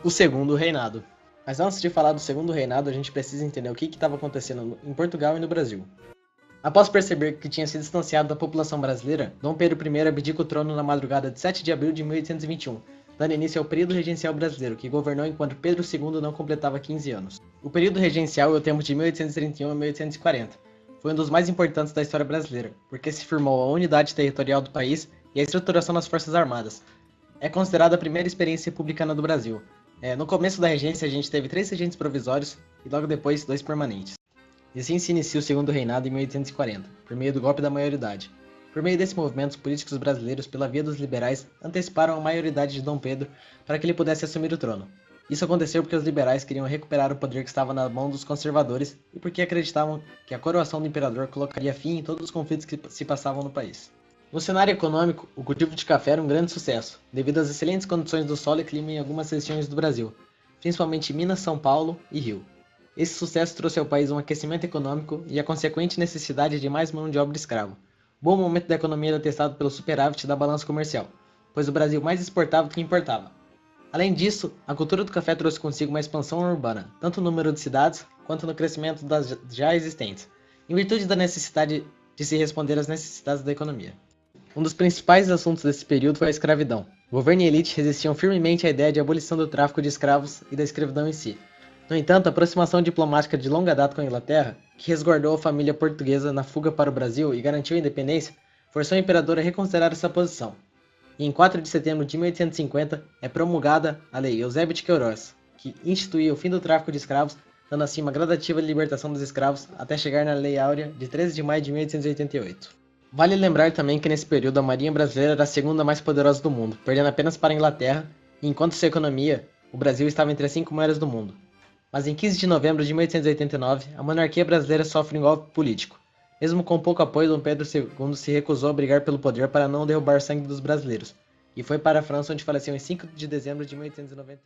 O Segundo Reinado. Mas antes de falar do Segundo Reinado, a gente precisa entender o que estava acontecendo em Portugal e no Brasil. Após perceber que tinha se distanciado da população brasileira, Dom Pedro I abdica o trono na madrugada de 7 de abril de 1821, dando início ao período regencial brasileiro, que governou enquanto Pedro II não completava 15 anos. O período regencial é o tempo de 1831 a 1840. Foi um dos mais importantes da história brasileira, porque se firmou a unidade territorial do país e a estruturação das Forças Armadas. É considerada a primeira experiência republicana do Brasil. No começo da regência, a gente teve 3 regentes provisórios e logo depois 2 permanentes. E assim se inicia o Segundo Reinado em 1840, por meio do golpe da maioridade. Por meio desse movimento, os políticos brasileiros, pela via dos liberais, anteciparam a maioridade de Dom Pedro para que ele pudesse assumir o trono. Isso aconteceu porque os liberais queriam recuperar o poder que estava na mão dos conservadores e porque acreditavam que a coroação do imperador colocaria fim em todos os conflitos que se passavam no país. No cenário econômico, o cultivo de café era um grande sucesso, devido às excelentes condições do solo e clima em algumas regiões do Brasil, principalmente Minas, São Paulo e Rio. Esse sucesso trouxe ao país um aquecimento econômico e a consequente necessidade de mais mão de obra escrava. O bom momento da economia era atestado pelo superávit da balança comercial, pois o Brasil mais exportava do que importava. Além disso, a cultura do café trouxe consigo uma expansão urbana, tanto no número de cidades quanto no crescimento das já existentes, em virtude da necessidade de se responder às necessidades da economia. Um dos principais assuntos desse período foi a escravidão. O governo e a elite resistiam firmemente à ideia de abolição do tráfico de escravos e da escravidão em si. No entanto, a aproximação diplomática de longa data com a Inglaterra, que resguardou a família portuguesa na fuga para o Brasil e garantiu a independência, forçou o imperador a reconsiderar essa posição. E em 4 de setembro de 1850 é promulgada a Lei Eusébio de Queiroz, que instituía o fim do tráfico de escravos, dando assim uma gradativa libertação dos escravos até chegar na Lei Áurea de 13 de maio de 1888. Vale lembrar também que nesse período a marinha brasileira era a segunda mais poderosa do mundo, perdendo apenas para a Inglaterra, e enquanto sua economia, o Brasil estava entre as 5 maiores do mundo. Mas em 15 de novembro de 1889, a monarquia brasileira sofre um golpe político. Mesmo com pouco apoio, Dom Pedro II se recusou a brigar pelo poder para não derrubar o sangue dos brasileiros, e foi para a França onde faleceu em 5 de dezembro de 1891.